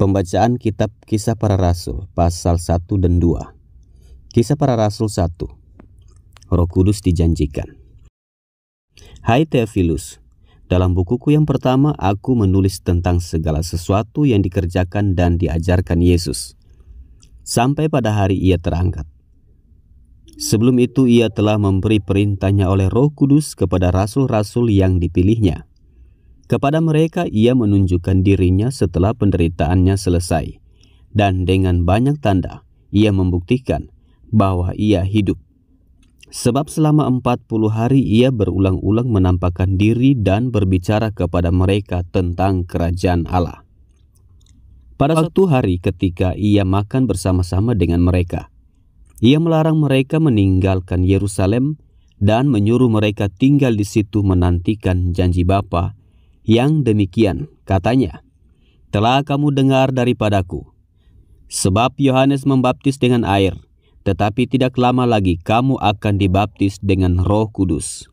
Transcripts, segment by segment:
Pembacaan Kitab Kisah Para Rasul pasal 1 dan 2. Kisah Para Rasul 1. Roh Kudus dijanjikan. Hai Theophilus, dalam bukuku yang pertama aku menulis tentang segala sesuatu yang dikerjakan dan diajarkan Yesus sampai pada hari ia terangkat. Sebelum itu ia telah memberi perintahnya oleh Roh Kudus kepada rasul-rasul yang dipilihnya. Kepada mereka ia menunjukkan dirinya setelah penderitaannya selesai, dan dengan banyak tanda ia membuktikan bahwa ia hidup. Sebab selama 40 hari ia berulang-ulang menampakkan diri dan berbicara kepada mereka tentang kerajaan Allah. Pada suatu hari ketika ia makan bersama-sama dengan mereka, ia melarang mereka meninggalkan Yerusalem dan menyuruh mereka tinggal di situ menantikan janji Bapa. Yang demikian, katanya, telah kamu dengar daripadaku. Sebab Yohanes membaptis dengan air, tetapi tidak lama lagi kamu akan dibaptis dengan Roh Kudus.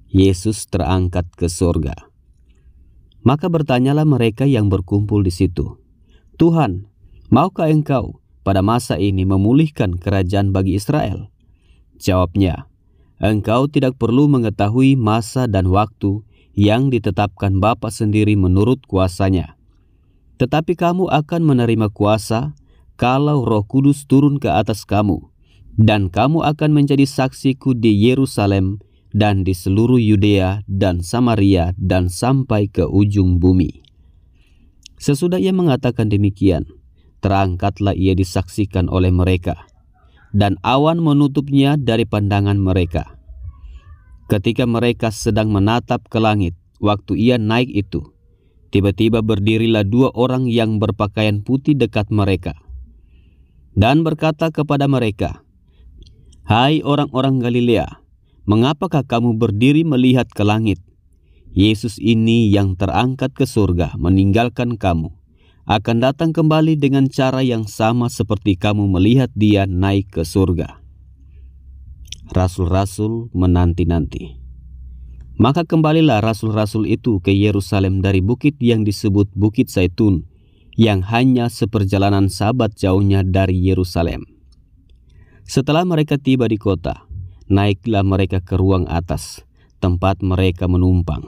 Yesus terangkat ke surga. Maka bertanyalah mereka yang berkumpul di situ, Tuhan, maukah engkau pada masa ini memulihkan kerajaan bagi Israel? Jawabnya, engkau tidak perlu mengetahui masa dan waktu yang ditetapkan Bapa sendiri menurut kuasanya. Tetapi kamu akan menerima kuasa kalau Roh Kudus turun ke atas kamu, dan kamu akan menjadi saksiku di Yerusalem dan di seluruh Yudea dan Samaria dan sampai ke ujung bumi. Sesudah ia mengatakan demikian, terangkatlah ia disaksikan oleh mereka, dan awan menutupnya dari pandangan mereka. Ketika mereka sedang menatap ke langit, waktu ia naik itu, tiba-tiba berdirilah 2 orang yang berpakaian putih dekat mereka, dan berkata kepada mereka, Hai orang-orang Galilea, mengapakah kamu berdiri melihat ke langit? Yesus ini yang terangkat ke surga meninggalkan kamu, akan datang kembali dengan cara yang sama seperti kamu melihat dia naik ke surga. Rasul-rasul menanti-nanti. Maka kembalilah rasul-rasul itu ke Yerusalem dari bukit yang disebut Bukit Zaitun, yang hanya seperjalanan sabat jauhnya dari Yerusalem. Setelah mereka tiba di kota, naiklah mereka ke ruang atas, tempat mereka menumpang.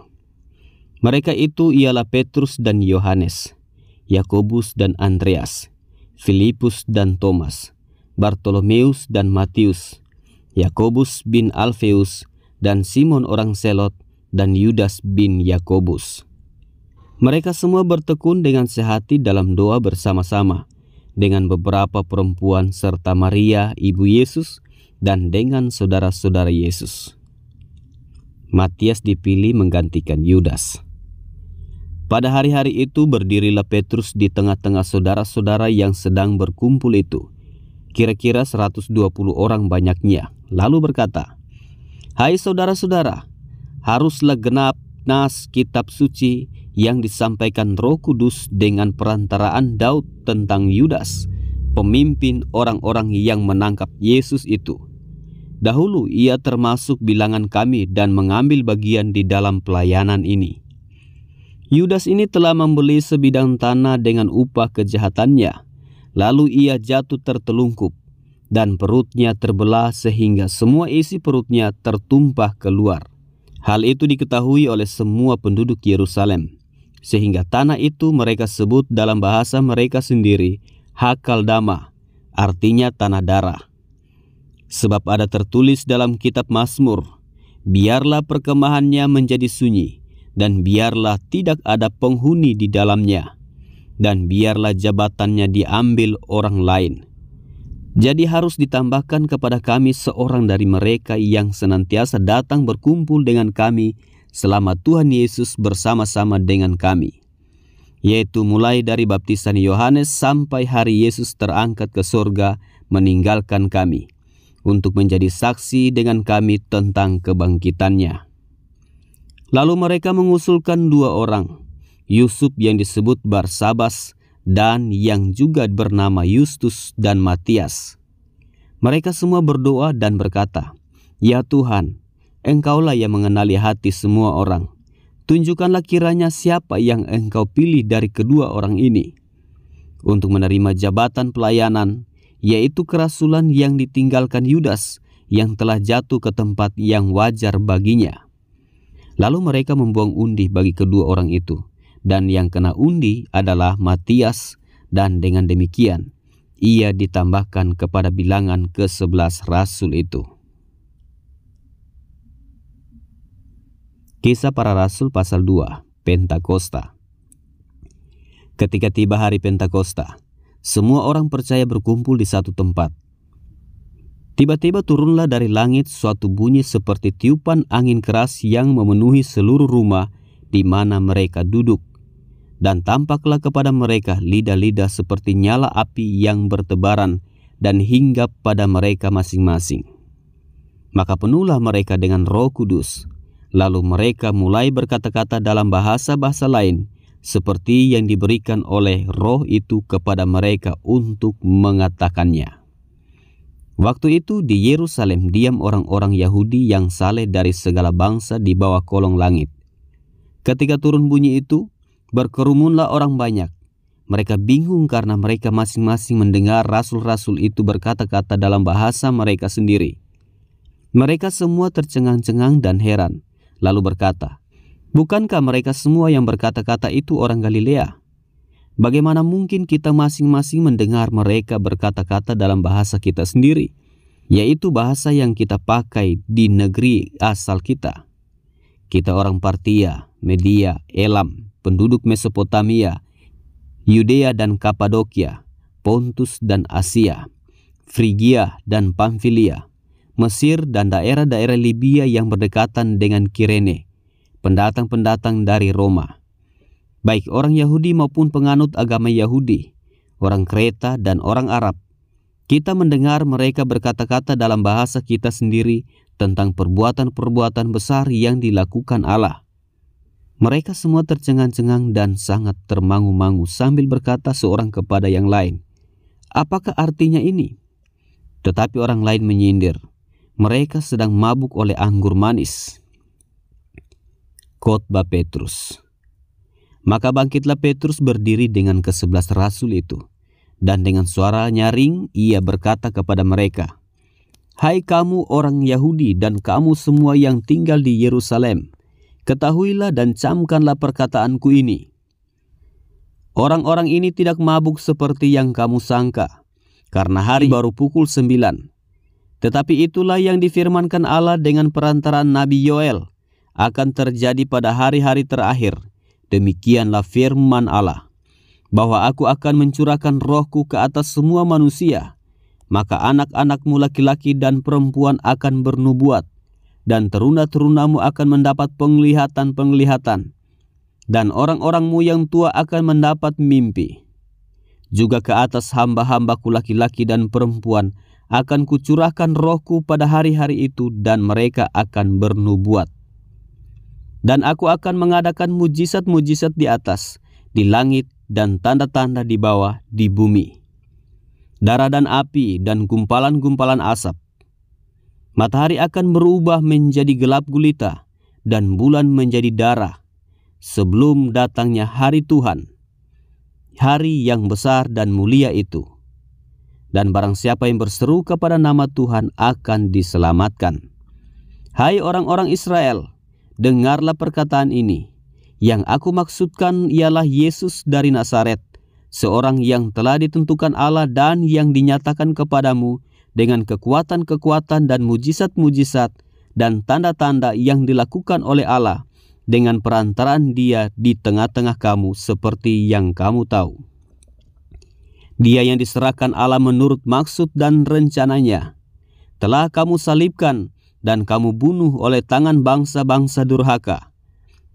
Mereka itu ialah Petrus dan Yohanes, Yakobus dan Andreas, Filipus dan Thomas, Bartolomeus dan Matius, Yakobus bin Alfeus, dan Simon orang Selot, dan Yudas bin Yakobus. Mereka semua bertekun dengan sehati dalam doa bersama-sama, dengan beberapa perempuan serta Maria, ibu Yesus, dan dengan saudara-saudara Yesus. Matias dipilih menggantikan Yudas. Pada hari-hari itu berdirilah Petrus di tengah-tengah saudara-saudara yang sedang berkumpul itu, kira-kira 120 orang banyaknya, lalu berkata, Hai saudara-saudara, haruslah genap nas kitab suci yang disampaikan Roh Kudus dengan perantaraan Daud tentang Yudas, pemimpin orang-orang yang menangkap Yesus itu. Dahulu ia termasuk bilangan kami dan mengambil bagian di dalam pelayanan ini. Yudas ini telah membeli sebidang tanah dengan upah kejahatannya. Lalu ia jatuh tertelungkup, dan perutnya terbelah sehingga semua isi perutnya tertumpah keluar. Hal itu diketahui oleh semua penduduk Yerusalem, sehingga tanah itu mereka sebut dalam bahasa mereka sendiri Hakaldama, artinya tanah darah. Sebab ada tertulis dalam kitab Mazmur, biarlah perkemahannya menjadi sunyi, dan biarlah tidak ada penghuni di dalamnya, dan biarlah jabatannya diambil orang lain. Jadi harus ditambahkan kepada kami seorang dari mereka yang senantiasa datang berkumpul dengan kami selama Tuhan Yesus bersama-sama dengan kami, yaitu mulai dari baptisan Yohanes sampai hari Yesus terangkat ke surga meninggalkan kami, untuk menjadi saksi dengan kami tentang kebangkitannya. Lalu mereka mengusulkan 2 orang, Yusuf yang disebut Barsabas, dan yang juga bernama Yustus dan Matias. Mereka semua berdoa dan berkata, Ya Tuhan, Engkaulah yang mengenali hati semua orang. Tunjukkanlah kiranya siapa yang Engkau pilih dari kedua orang ini, untuk menerima jabatan pelayanan, yaitu kerasulan yang ditinggalkan Yudas yang telah jatuh ke tempat yang wajar baginya. Lalu mereka membuang undi bagi kedua orang itu, dan yang kena undi adalah Matias, dan dengan demikian ia ditambahkan kepada bilangan ke-11 rasul itu. Kisah para Rasul pasal 2, Pentakosta. Ketika tiba hari Pentakosta, semua orang percaya berkumpul di satu tempat. Tiba-tiba turunlah dari langit suatu bunyi seperti tiupan angin keras yang memenuhi seluruh rumah di mana mereka duduk. Dan tampaklah kepada mereka lidah-lidah seperti nyala api yang bertebaran dan hinggap pada mereka masing-masing. Maka penuhlah mereka dengan Roh Kudus. Lalu mereka mulai berkata-kata dalam bahasa-bahasa lain, seperti yang diberikan oleh Roh itu kepada mereka untuk mengatakannya. Waktu itu di Yerusalem diam orang-orang Yahudi yang saleh dari segala bangsa di bawah kolong langit. Ketika turun bunyi itu, berkerumunlah orang banyak. Mereka bingung karena mereka masing-masing mendengar rasul-rasul itu berkata-kata dalam bahasa mereka sendiri. Mereka semua tercengang-cengang dan heran. Lalu berkata, "Bukankah mereka semua yang berkata-kata itu orang Galilea? Bagaimana mungkin kita masing-masing mendengar mereka berkata-kata dalam bahasa kita sendiri, yaitu bahasa yang kita pakai di negeri asal kita? Kita orang Partia, Media, Elam, penduduk Mesopotamia, Yudea dan Kapadokia, Pontus dan Asia, Frigia dan Pamfilia, Mesir dan daerah-daerah Libya yang berdekatan dengan Kirene, pendatang-pendatang dari Roma, baik orang Yahudi maupun penganut agama Yahudi, orang Kreta dan orang Arab. Kita mendengar mereka berkata-kata dalam bahasa kita sendiri tentang perbuatan-perbuatan besar yang dilakukan Allah." Mereka semua tercengang-cengang dan sangat termangu-mangu sambil berkata seorang kepada yang lain, "Apakah artinya ini?" Tetapi orang lain menyindir, "Mereka sedang mabuk oleh anggur manis." Khotbah Petrus. Maka bangkitlah Petrus berdiri dengan ke-11 rasul itu, dan dengan suara nyaring ia berkata kepada mereka, "Hai kamu orang Yahudi dan kamu semua yang tinggal di Yerusalem, ketahuilah dan camkanlah perkataanku ini. Orang-orang ini tidak mabuk seperti yang kamu sangka, karena hari baru pukul 9. Tetapi itulah yang difirmankan Allah dengan perantaraan Nabi Yoel akan terjadi pada hari-hari terakhir. Demikianlah firman Allah, bahwa aku akan mencurahkan rohku ke atas semua manusia. Maka anak-anakmu laki-laki dan perempuan akan bernubuat, dan teruna-terunamu akan mendapat penglihatan-penglihatan, dan orang-orangmu yang tua akan mendapat mimpi. Juga ke atas hamba-hambaku laki-laki dan perempuan akan kucurahkan rohku pada hari-hari itu, dan mereka akan bernubuat. Dan aku akan mengadakan mujizat-mujizat di atas, di langit, dan tanda-tanda di bawah, di bumi. Darah dan api dan gumpalan-gumpalan asap. Matahari akan berubah menjadi gelap gulita, dan bulan menjadi darah, sebelum datangnya hari Tuhan, hari yang besar dan mulia itu. Dan barang siapa yang berseru kepada nama Tuhan akan diselamatkan. Hai orang-orang Israel, dengarlah perkataan ini. Yang aku maksudkan ialah Yesus dari Nazaret, seorang yang telah ditentukan Allah dan yang dinyatakan kepadamu dengan kekuatan-kekuatan dan mujizat-mujizat dan tanda-tanda yang dilakukan oleh Allah dengan perantaraan Dia di tengah-tengah kamu, seperti yang kamu tahu. Dia yang diserahkan Allah menurut maksud dan rencananya, telah kamu salibkan dan kamu bunuh oleh tangan bangsa-bangsa durhaka.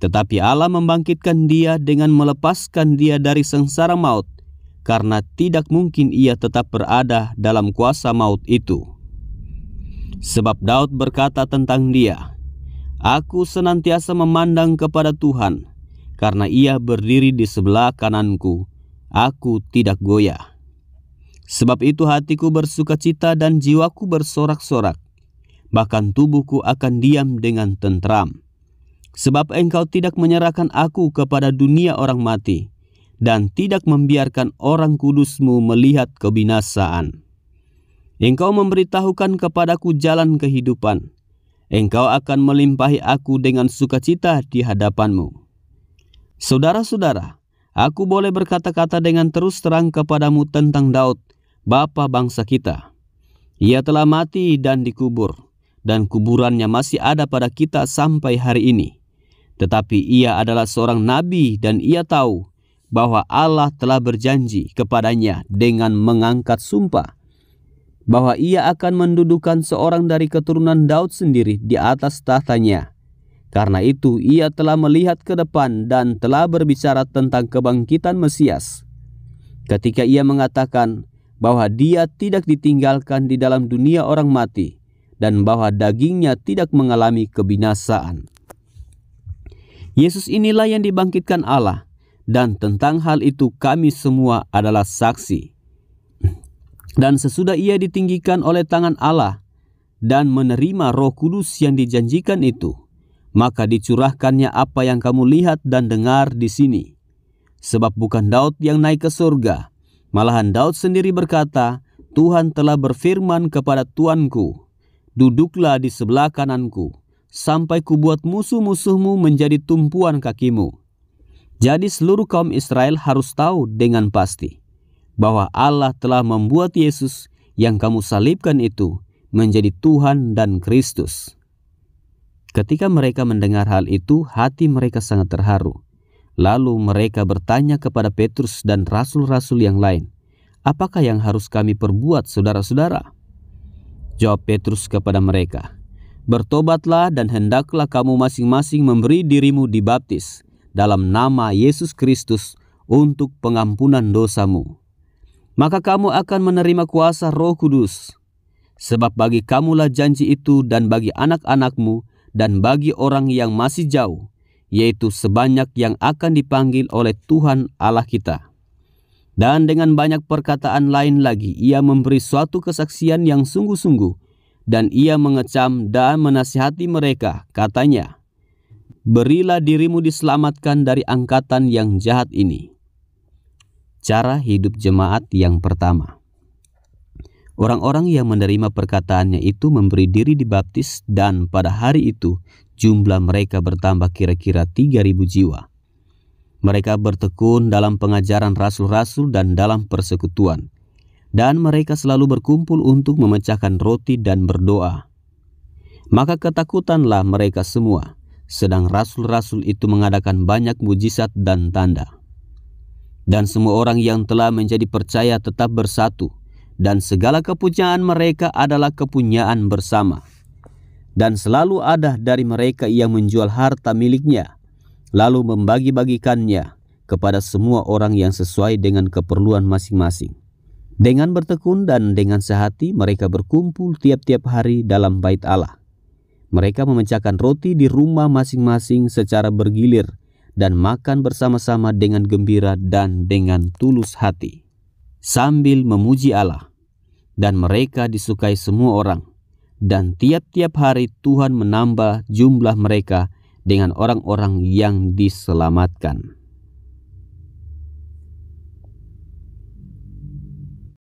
Tetapi Allah membangkitkan Dia dengan melepaskan Dia dari sengsara maut, karena tidak mungkin Ia tetap berada dalam kuasa maut itu. Sebab Daud berkata tentang Dia, "Aku senantiasa memandang kepada Tuhan, karena Ia berdiri di sebelah kananku, aku tidak goyah. Sebab itu hatiku bersukacita dan jiwaku bersorak-sorak, bahkan tubuhku akan diam dengan tentram. Sebab Engkau tidak menyerahkan aku kepada dunia orang mati, dan tidak membiarkan orang kudus-Mu melihat kebinasaan. Engkau memberitahukan kepadaku jalan kehidupan. Engkau akan melimpahi aku dengan sukacita di hadapan-Mu. Saudara-saudara, aku boleh berkata-kata dengan terus terang kepadamu tentang Daud, bapa bangsa kita. Ia telah mati dan dikubur, dan kuburannya masih ada pada kita sampai hari ini. Tetapi ia adalah seorang nabi dan ia tahu bahwa Allah telah berjanji kepadanya dengan mengangkat sumpah bahwa ia akan mendudukan seorang dari keturunan Daud sendiri di atas tahtanya. Karena itu ia telah melihat ke depan dan telah berbicara tentang kebangkitan Mesias. Ketika ia mengatakan bahwa dia tidak ditinggalkan di dalam dunia orang mati dan bahwa dagingnya tidak mengalami kebinasaan. Yesus inilah yang dibangkitkan Allah, dan tentang hal itu kami semua adalah saksi. Dan sesudah ia ditinggikan oleh tangan Allah dan menerima Roh Kudus yang dijanjikan itu, maka dicurahkannya apa yang kamu lihat dan dengar di sini. Sebab bukan Daud yang naik ke surga, malahan Daud sendiri berkata, Tuhan telah berfirman kepada Tuanku, duduklah di sebelah kananku, sampai kubuat musuh-musuhmu menjadi tumpuan kakimu. Jadi seluruh kaum Israel harus tahu dengan pasti bahwa Allah telah membuat Yesus yang kamu salibkan itu menjadi Tuhan dan Kristus. Ketika mereka mendengar hal itu, hati mereka sangat terharu. Lalu mereka bertanya kepada Petrus dan rasul-rasul yang lain, apakah yang harus kami perbuat, saudara-saudara? Jawab Petrus kepada mereka, bertobatlah dan hendaklah kamu masing-masing memberi dirimu dibaptis dalam nama Yesus Kristus untuk pengampunan dosamu. Maka kamu akan menerima kuasa Roh Kudus. Sebab bagi kamulah janji itu dan bagi anak-anakmu dan bagi orang yang masih jauh, yaitu sebanyak yang akan dipanggil oleh Tuhan Allah kita. Dan dengan banyak perkataan lain lagi, ia memberi suatu kesaksian yang sungguh-sungguh, dan ia mengecam dan menasihati mereka, katanya, berilah dirimu diselamatkan dari angkatan yang jahat ini. Cara hidup jemaat yang pertama. Orang-orang yang menerima perkataannya itu memberi diri dibaptis, dan pada hari itu jumlah mereka bertambah kira-kira 3.000 jiwa. Mereka bertekun dalam pengajaran rasul-rasul dan dalam persekutuan. Dan mereka selalu berkumpul untuk memecahkan roti dan berdoa. Maka ketakutanlah mereka semua, sedang rasul-rasul itu mengadakan banyak mujizat dan tanda. Dan semua orang yang telah menjadi percaya tetap bersatu, dan segala kepunyaan mereka adalah kepunyaan bersama. Dan selalu ada dari mereka yang menjual harta miliknya, lalu membagi-bagikannya kepada semua orang yang sesuai dengan keperluan masing-masing. Dengan bertekun dan dengan sehati mereka berkumpul tiap-tiap hari dalam bait Allah. Mereka memecahkan roti di rumah masing-masing secara bergilir dan makan bersama-sama dengan gembira dan dengan tulus hati, sambil memuji Allah. Dan mereka disukai semua orang. Dan tiap-tiap hari Tuhan menambah jumlah mereka dengan orang-orang yang diselamatkan.